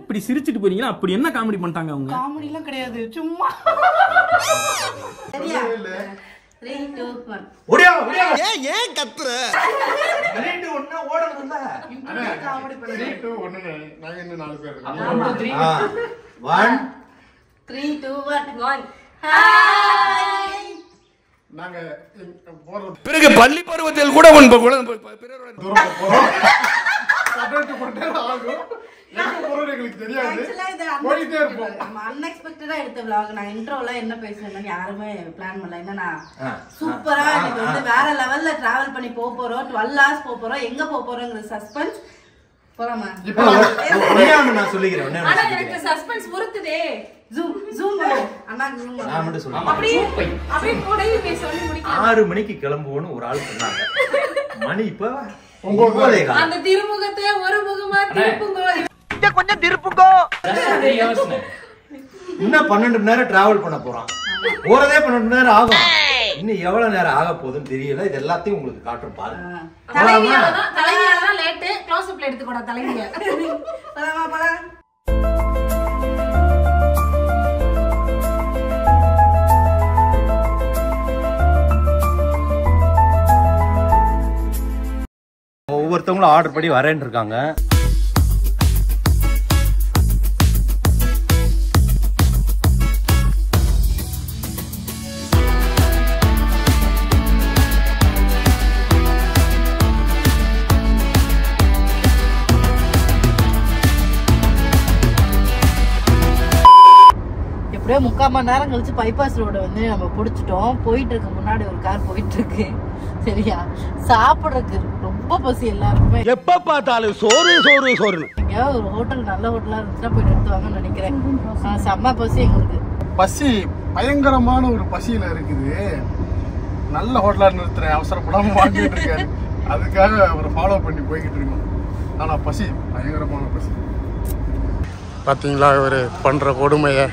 இப்படி சிரிச்சிட்டு போறீங்கன்னா அப்படி என்ன காமெடி பண்ணிட்டாங்க அவங்க? காமெடி எல்லாம் கிடையாது, சும்மா. சரியா? 3 2 1 ஓடியா ஓடியா. ஏன் கத்துற? 3 2 1 ஓடணும்ல. காமெடி பண்ணு. 3 2 1 நாங்க இன்னும் 4 பேர் இருக்கோம். 1 3 2 1 ஹாய். நாங்க போறது பிறகு பள்ளி பருவத்தில் கூட உன் பிறரோட தூரம் போறோம். சட்டை போட்டே ஆகும். எங்க போறோம் எங்களுக்கு தெரியாது. போயிட்டே இருப்போம். நம்ம அன்எக்ஸ்பெக்டடா எடுத்த vlog. நான் இன்ட்ரோல என்ன பேசுறேன்னு யாருமே பிளான் பண்ணல. என்னன்னா சூப்பரா இன்னைக்கு வந்து வேற லெவல்ல டிராவல் பண்ணி போறோம். 12 hours போறோம். எங்க போறோம்ங்கற சஸ்பென்ஸ். போலாமா? நான் சொல்லிக்கிறேன். ஆனா எனக்கு சஸ்பென்ஸ் உறுத்துதே. ஜூம் அண்ணா ஜூம் நான் மட்டும் சொல்றேன். அப்படியே கூடவே போய் சொல்லி முடிக்கலாம். 6 மணிக்கு கிளம்புவோன்னு ஒரு ஆள் சொன்னாங்க. மணி இப்ப 9:15. அந்த திருமுகத்தை ஒரு முகமா திருப்புங்க. கொஞ்சம் திருப்புங்கோ. இன்னும் 12 மணி நேரம் டிராவல் பண்ண போறான். போறதே 12 மணி நேரம் ஆகும். இன்னும் எவ்வளவு நேரம் ஆக போகுதுன்னு தெரியல. இது எல்லாத்தையும் உங்களுக்கு காட்டுறோம் பாருங்க. தலைவியாலதான் லேட். க்ளோஸ் அப்ல எடுத்துக்கோடா தலைவிய. போலாமா? ஒவ்வொருத்தவங்களும் ஆர்டர் படி வரேன்னு இருக்காங்க. எப்படியோ 3/4 மணி நேரம் கழிச்சு பைபாஸ் ரோட வந்து நம்ம பிடிச்சிட்டோம். போயிட்டு இருக்கு, முன்னாடி ஒரு கார் போயிட்டு இருக்கு. சரியா? சாப்பிடுறதுக்கு ரொம்ப பசி எல்லாருக்குமே. எப்ப பார்த்தாலும் சோறு சோறு சோறு. எங்கேயாவது ஒரு ஹோட்டல், நல்ல ஹோட்டலா இருந்துச்சுன்னா போயிட்டு எடுத்துவாங்கன்னு நினைக்கிறேன். செம்ம பசி எங்களுக்கு. பசி பயங்கரமான ஒரு பசியில இருக்குது. நல்ல ஹோட்டலா நிறுத்துறேன், அவசரப்படாம வாங்கிட்டு இருக்காரு. அதுக்காக அவரை ஃபாலோ பண்ணி போய்கிட்டு இருக்கோம். ஆனா பசி பயங்கரமான பசி. பாத்தீங்களா இவரு பண்ற கொடுமைய?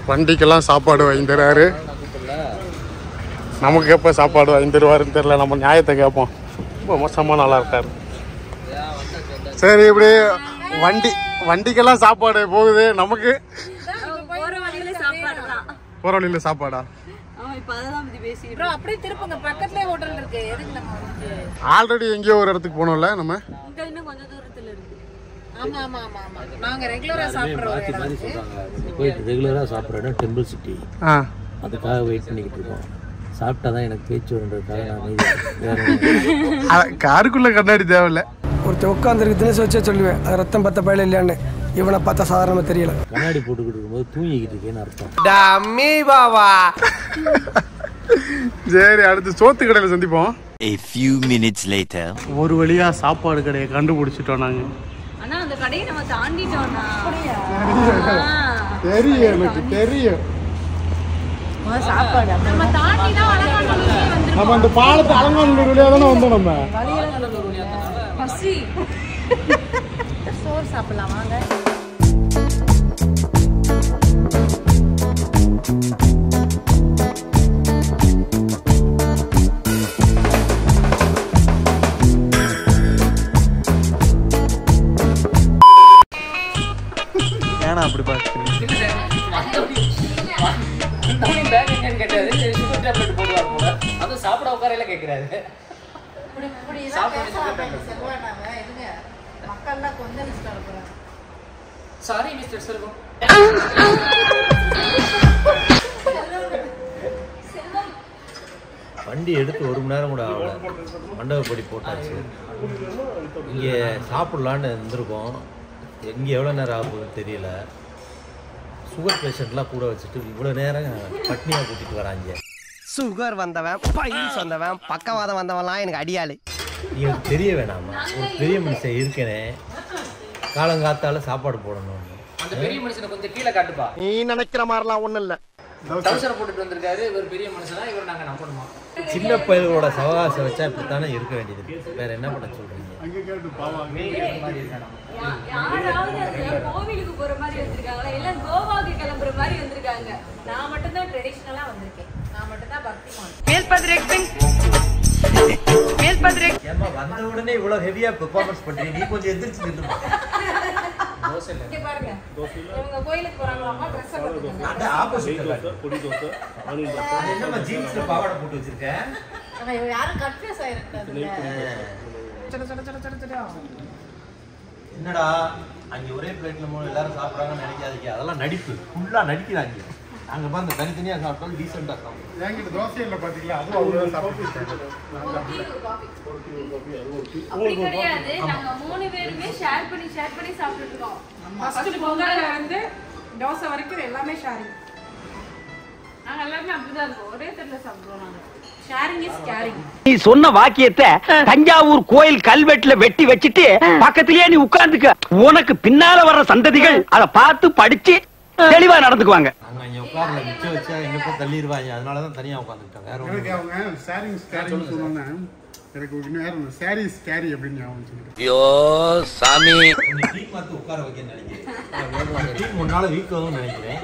வண்டிக்கெல்லாம் சாப்பாடு வாங்கி தராரு. நமக்கு எப்போ சாப்பாடு வாங்கி தருவாருன்னு தெரியல. நம்ம நியாயத்தை கேட்போம். ரொம்ப மோசமாக நல்லா இருக்காரு. சரி, இப்படி வண்டிக்கெல்லாம் சாப்பாடு போகுது. நமக்கு போற வழியில சாப்பாடா? அப்படியே திருப்பங்க, பக்கத்துலயே ஹோட்டல் இருக்கு. எதுக்கு நம்ம ஆல்ரெடி எங்கேயோ ஒரு இடத்துக்கு போனோம்ல நம்ம. இன்னும் கொஞ்சம் தூரத்துல இருக்கு. ஆமா ஆமா ஆமா ஆமா. நாங்க ரெகுலரா சாப்பிடுறோம். போயிட்டு ரெகுலரா சாப்பிடுறோம் டெம்பிள் சிட்டி. அதுக்காக வெயிட் பண்ணிக்கிட்டு இருக்கோம். சாப்பிட்டாதான் எனக்கு பேச்சு வருன்றதுக்காக நான் காருக்குள்ள கண்ணாடி தேவையில்ல. ஒருத்தர் உட்காந்துருக்கு தினசு வச்சே சொல்லுவேன் அது ரத்தம் பத்த பயில இல்லையான்னு. இவனை பார்த்தா சாதாரணமா தெரியல. கண்ணாடி போட்டுக்கிட்டு இருக்கும்போது தூங்கிக்கிட்டு இருக்கேன்னு அர்த்தம். டம்மி பாவா. சரி, அடுத்து சோத்து கடையில சந்திப்போம். A few minutes later. ஒரு வழியா சாப்பாடு கடையை கண்டுபிடிச்சிட்டோம் நாங்க. ஆனா அந்த கடையை நம்ம தாண்டிட்டோம்னா தெரியும், எனக்கு தெரியும். சாப்பாடு நம்ம தாண்டி தான் அலங்காநல்லூர்லயே வந்திருக்கோம். நம்ம அந்த பாலத்து அலங்காநல்லூர் வழியா தானே வந்தோம். நம்ம பசி சோறு சாப்பிடலாம் வாங்க. ஏன்னா அப்படி பாத்து சாப்பிட உட்காரையில கேட்கிறாரு. மக்கள்லாம் கொஞ்சம் போறாங்க. சாரி மிஸ்டர் செல்வம். வண்டி எடுத்து 1 மணி நேரம் கூட ஆகல. மண்டபப்படி போட்டாச்சு. இங்கே சாப்பிடலான்னு இருந்திருக்கோம். எங்கே எவ்வளோ நேரம் ஆகுதுன்னு தெரியல. சுகர் பேஷண்ட்லாம் கூட வச்சுட்டு இவ்வளோ நேரம் பட்னியாக கூட்டிகிட்டு வராங்க. சுகர் வந்தவன், பைல்ஸ் வந்தவன், பக்கவாதம் வந்தவன்லாம் எனக்கு அடியாளு. எனக்கு தெரிய வேணாமா? ஒரு பெரிய மனுஷன் இருக்கனே, காலங்காத்தால சாப்பாடு போடணும். அந்த பெரிய மனுஷனை கொஞ்சம் கீழே காட்டுப்பா. நீ நினைக்கிற மாதிரிலாம் ஒன்றும் இல்லை. டவுசர் போட்டுட்டு வந்திருக்காரு. இவர் பெரிய மனுஷனா? இவர் நாங்கள் நம்பணுமா? சின்ன பயல்களோட சவகாசம் வச்சா இப்படித்தானே இருக்க வேண்டியது. வேற என்ன பண்ண சொல்றீங்க? கோவிலுக்கு போற மாதிரி வந்திருக்காங்களா? எல்லாம் கோவாக்கு கிளம்புற மாதிரி வந்திருக்காங்க. நான் மட்டும் தான் ட்ரெடிஷனலா வந்திருக்கேன். நான் மட்டும் தான் பக்திமான். ஏம்மா வந்த உடனே இவ்வளவு ஹெவியா பெர்ஃபார்மன்ஸ் பண்றீங்க, நீ கொஞ்சம் எந்திரிச்சு நில்லுமா. இங்க பாருங்க இவங்க கோயிலுக்கு போறாங்களாமா Dress போட்டுருக்காங்க. அந்த ஆப்போசிட் பொடி தோசை அது என்னம்மா ஜீன்ஸ்ல பாவாடை போட்டு வச்சிருக்க? யாரும் கன்ஃபியூஸ் ஆயிருக்காது. என்னடா அங்க ஒரே பிளேட்ல மூணு எல்லாரும் சாப்பிடுறாங்கன்னு நினைக்காதீங்க, அதெல்லாம் நடிப்பு, ஃபுல்லா நடிக்கிறாங்க. அங்க பாருங்க தனித்தனியா சாப்பிட்டாலும் டீசெண்டா சாப்பிடும். என்கிட்ட தோசை இல்லை பாத்தீங்களா, அதுவும் அவங்க சாப்பிட்டு அப்படி கிடையாது, நாங்க 3 பேருமே ஷேர் பண்ணி சாப்பிட்டுட்டு இருக்கோம். ஃபர்ஸ்ட் பொங்கல்ல இருந்து தோசை வரைக்கும் எல்லாமே ஷேரிங். நாங்க எல்லாமே அப்படிதான் இருக்கோம், ஒரே தட்டுல சாப்பிடுவோம். நாங்க ஷேரிங் இஸ் கேரிங். நீ சொன்ன வாக்கியத்தை தஞ்சாவூர் கோயில் கல்வெட்டுல வெட்டி வச்சிட்டு பக்கத்திலேயே நீ உட்கார்ந்துக்க. உனக்கு பின்னால வர்ற சந்ததிகள் அதை பார்த்து படிச்சு தெளிவா நடந்துக்குவாங்க. அங்க இங்க உட்கார்ல மிச்சம் வச்சா எங்க போய் தள்ளிடுவாங்க, அதனாலதான் தனியா உட்காந்துட்டாங்க. வேற எனக்கு அவங்க சாரிங் ஸ்கேரிங் சொன்னாங்க. எனக்கு இன்னும் வேற ஒன்று சாரி ஸ்கேரி அப்படின்னு ஞாபகம் சொல்லிட்டு ஐயோ சாமி, டீம் பார்த்து உட்கார வைக்க நினைக்கிறேன். டீம் முன்னால வீக் ஆகும்னு நினைக்கிறேன்.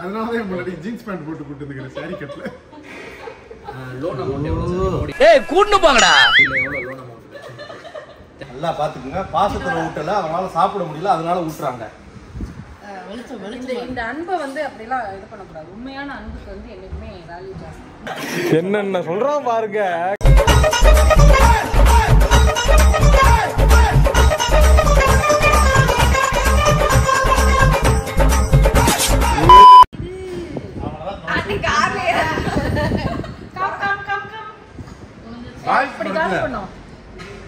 அதனாலதான் முன்னாடி ஜீன்ஸ் பேண்ட் போட்டு கூட்டு வந்துக்கிறேன் சாரி கட்டில். ஏய் கூட்டு போங்கடா. நல்லா பாத்துக்குங்க, பாசத்துல ஊட்டல அவனால சாப்பிட முடியல, அதனால ஊட்டுறாங்க. இந்த அன்பை வந்து அப்படிலாம் இது பண்ணக்கூடாது. உண்மையான அன்புக்கு வந்து என்னைக்குமே வேல்யூ ஜாஸ்தி. என்னென்ன சொல்றான் பாருங்க.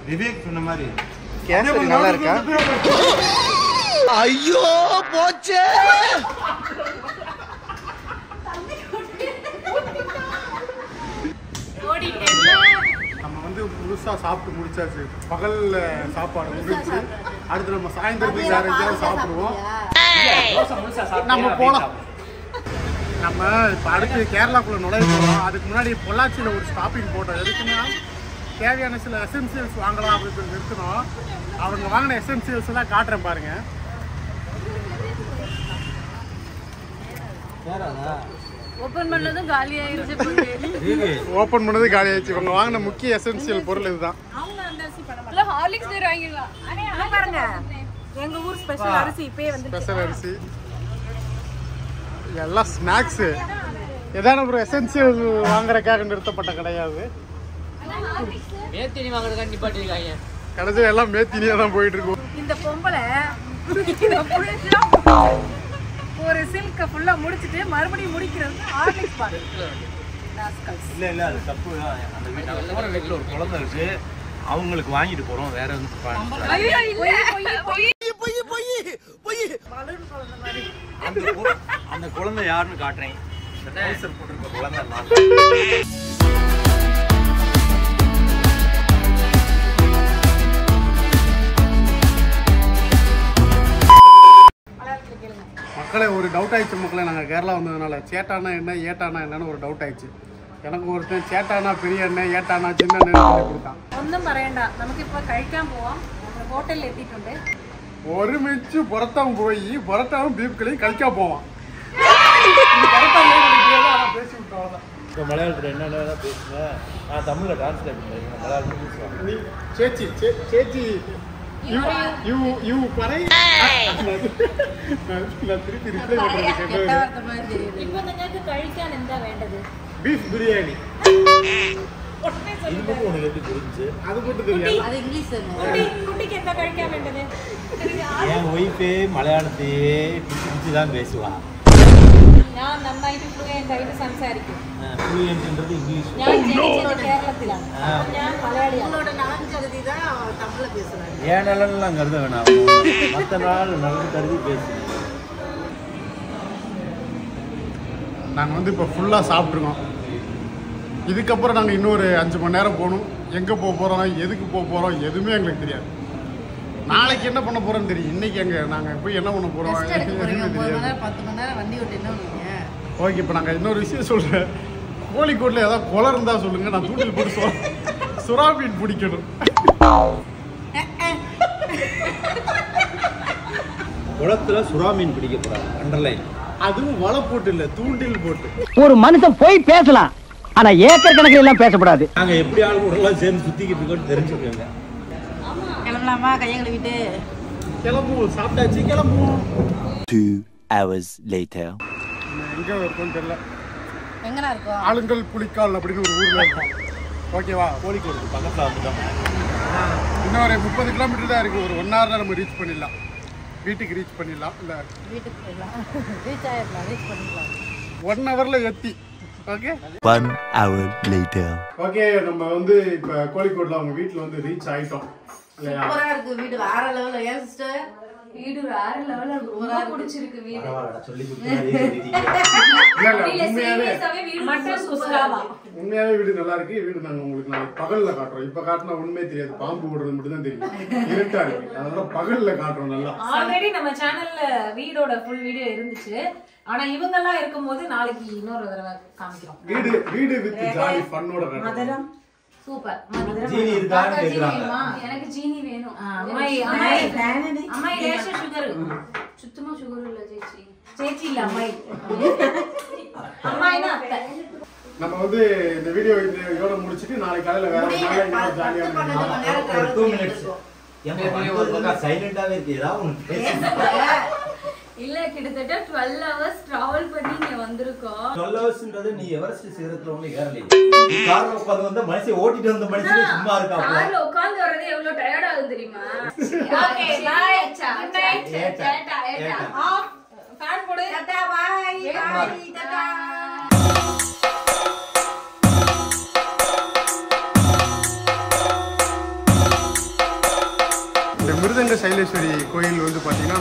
விவேக் சொன்ன மாதிரி கேசரி நல்லா இருக்கா? ஐயோ போச்சே. நம்ம வந்து முழுசா சாப்பிட்டு முடிச்சாச்சு. பகல்ல சாப்பாடு முடிச்சு அடுத்து நம்ம சாயந்தரத்துக்கு வேற எங்கேயாவது சாப்பிடுவோம். நம்ம போலாம். நம்ம இப்போ அடுத்து கேரளாக்குள்ள நுழைய போகிறோம். அதுக்கு முன்னாடி பொள்ளாச்சியில் ஒரு ஸ்டாப்பிங் போட்டோம். எதுக்குன்னா தேவையான சில எசென்சியல்ஸ் வாங்கலாம் அப்படின்னு சொல்லி நிறுத்தினோம். அவங்க வாங்கின எசென்சியல்ஸ் எல்லாம் காட்டுறேன் பாருங்க. ஓபன் பண்ணதும் காலி ஆயிருச்சு. ஓப்பன் பண்ணது காலி ஆயிடுச்சு. இவங்க வாங்கின முக்கிய எசென்சியல் பொருள் இதுதான். அவங்க அந்த அரிசி பண்ண மாட்டாங்க. ஹார்லிக்ஸ் டேர் வாங்கிடலாம். அண்ணே பாருங்க எங்க ஊர் ஸ்பெஷல் அரிசி இப்பவே வந்து ஸ்பெஷல் அரிசி எல்லாம் ஸ்நாக்ஸு. ஏதான ஒரு எசென்சியல் வாங்குறதுக்காக நிறுத்தப்பட்ட கிடையாது. மேத்தினி வாங்குறதுக்காக நிப்பாட்டிருக்காங்க. கடைசியில் எல்லாம் மேத்தினியாக தான் போயிட்டு இருக்கும். இந்த பொம்பளை ஒரு சில்க ஃபுல்லா முடிச்சிட்டு மறுபடியும் முடிக்கிறது ஹார்லிக்ஸ் பாரு. இல்ல அது தப்பு தான். அந்த வீட்டுல ஒரு குழந்தை இருக்கு, அவங்களுக்கு வாங்கிட்டு போறோம். வேற அந்த குழந்தை யாருன்னு காட்டுறேன். போட்டிருக்க குழந்தை மக்களை ஒரு டவுட் ஆயிடுச்சு. மக்களை நாங்கள் கேரளா வந்ததுனால சேட்டானா என்ன ஏட்டானா என்னன்னு ஒரு டவுட் ஆயிடுச்சு. எனக்கு ஒருத்தன் சேட்டானா பெரிய எண்ணெய், ஏட்டானா சின்ன எண்ணெய் கொடுத்தான். ஒன்றும் പറയണ്ട, നമുക്കിപ്പോൾ കഴിക്കാൻ പോവാം. ഹോട്ടലിൽ എത്തിയിട്ടുണ്ട്. ഒരുമിച്ച് പുറത്താവും പോയി പുറത്താവും ബീഫ് കളി കളിക്കാൻ പോവാം. பேசி விட்டோம். இப்போ மலையாளத்தில் என்னென்ன பேசுங்க, நான் தமிழில் டிரான்ஸ்லேட் பண்ணுறேன். மலையாளத்தில் பேசுவாங்க. ചേച്ചി ചേച്ചി യു പറയ്. நான் திருப்பி ரிப்ளை பண்ணுறது. இப்போ നിങ്ങൾക്ക് കഴിക്കാൻ എന്താ വേണ്ടത്? பீஃப் பிரியாணி. இது மட்டும் உனக்கு எப்படி புரிஞ்சு? அது மட்டும் தெரியாது. அது இங்கிலீஷ் കുട്ടിക്ക് എന്താ കഴിക്കാൻ വേണ്ടത്? என் ஒய்ஃபே മലയാളத்தையே பிடிச்சி தான் பேசுவா. ഞാൻ നന്നായിട്ട് ഫ്ലുവൻ്റ് ആയിട്ട് സംസാരിക്കും. ஃப்ளூயன்ட்ன்றது இங்கிலீஷ். ഞാൻ ജനിച്ചത് കേരളത്തിലാണ്. ഞാൻ മലയാളിയാണ്. உங்களோட நலஞ்சகதி தான் தமிழ்ல பேசுறாங்க. ஏன் நலன்லாம் கருத வேணாம், மற்ற நாள் நல்லது கருதி பேசுங்க. நாங்கள் வந்து இப்போ ஃபுல்லாக சாப்பிட்ருக்கோம். இதுக்கப்புறம் நாங்கள் இன்னொரு 5 மணி நேரம் போகணும். எங்கே போக போகிறோம், எதுக்கு போக போகிறோம், எதுவுமே எங்களுக்கு தெரியாது. நாளைக்கு என்ன பண்ண போகிறோன்னு தெரியும். இன்றைக்கி நாங்கள் போய் என்ன பண்ண போகிறோம் எதுவுமே தெரியாது. 10 மணி நேரம் வண்டி ஓட்டி என்ன பண்ணுவீங்க? ஓகே, இப்போ நாங்கள் இன்னொரு விஷயம் சொல்கிறேன். கோழிக்கோட்டில் ஏதாவது குளம் இருந்தால் சொல்லுங்கள், நான் தூண்டில் போட்டு சுறா மீன் பிடிக்கணும். குளத்துல சுறா மீன் பிடிக்க போறாங்க. அண்டர்லைன். அதுவும் வலை போட்டு இல்லை, தூண்டில் போட்டு. ஒரு மனுஷன் போய் பேசலாம், ஆனா ஏக்கர் கணக்கில் எல்லாம் பேசப்படாது. நாங்க எப்படி ஆள் கூட எல்லாம் சேர்ந்து சுத்திக்கிட்டு இருக்கோம்னு தெரிஞ்சுக்கோங்க. கிளம்பலாமா? கையை கழுவிட்டு கிளம்புவோம். சாப்பிட்டாச்சு, கிளம்புவோம். 2 hours later. எங்க இருக்கோம்னு தெரியல. எங்கடா இருக்கோம்? ஆளுங்கள் புலிக்கால் அப்படின்னு ஒரு ஊர்ல இருக்கோம். ஓகேவா? கோழிக்கோடு பக்கத்துல வந்துட்டோம். இன்னும் ஒரு 30 கிலோமீட்டர் தான் இருக்கு. ஒரு 1 hour நம்ம ரீச் பண்ணிடலாம். வீட்டுக்கு ரீச் பண்ணிடலாம். இல்ல வீட்டுக்கு போயிடலாம். ரீச் ஆயிடலாம். ரீச் பண்ணிடலாம். 1 hourல எத்தி. Okay 1 hour later. ஓகே நம்ம வந்து இப்ப கோழிக்கோட்ல அவங்க வீட்டுல வந்து ரீச் ஆயிட்டோம். சூப்பரா இருக்கு வீடு, வேற லெவல்ல. ஏன் சிஸ்டர்? வீடு வேற லெவல்ல ரொம்ப பிடிச்சிருக்கு வீடு. பரவாயில்ல சொல்லி கொடுத்தீங்க. உண்மையாவே வீடு நல்லா இருக்கு. வீடு நாங்க உங்களுக்கு நாளைக்கு பகல்ல காட்டுறோம். இப்ப காட்டினா உண்மையே தெரியாது. பாம்பு ஓடுறது மட்டும் தான் தெரியும். இருட்டா இருக்கு. அதனால பகல்ல காட்டுறோம். நல்லா ஆல்ரெடி நம்ம சேனல்ல வீடோட ஃபுல் வீடியோ இருந்துச்சு. ஆனா இவங்க எல்லாம் இருக்கும்போது நாளைக்கு இன்னொரு தடவை காமிக்கிறோம். வீடு வித் ஜாலி ஃபன்னோட காட்டுறோம். சூப்பர். ஜீனி இருக்கான்னு கேக்குறாங்க. எனக்கு ஜீனி வேணும். அம்மாய் லேசா சுகர். சுத்தமா சுகர் இல்ல சேச்சி. சேச்சி இல்ல அம்மாய். அம்மாய்னா அத்தை. நம்ம வந்து இந்த வீடியோ இதோட முடிச்சிட்டு நாளைக்கு காலையில வேற நாளைக்கு ஜாலியா 2 minutes. ஏமா சைலண்டாவே இருக்கு. ஏதாவது ஒன்னு பேசுங்க. இல்ல கிட்டத்தட்ட 12 hours டிராவல் பண்ணி இங்க வந்திருக்கோம். 12 ஹவர்ஸ்ன்றது நீ எவரெஸ்ட் சிகரத்துல ஒண்ணு ஏறலையே. நீ கார்ல உட்கார்ந்து வந்த மனுஷன் ஓட்டிட்டு வந்த மனுஷன் சும்மா இருக்காப்ல. கார்ல உட்கார்ந்து வரது எவ்வளவு டயர்ட் ஆகுது தெரியுமா? Okay bye. Good night. Tata tata. Off fan போடு. Tata bye. Bye tata. இந்த மிருதங்க சைலேஸ்வரி கோயில் வந்து பாத்தீங்கன்னா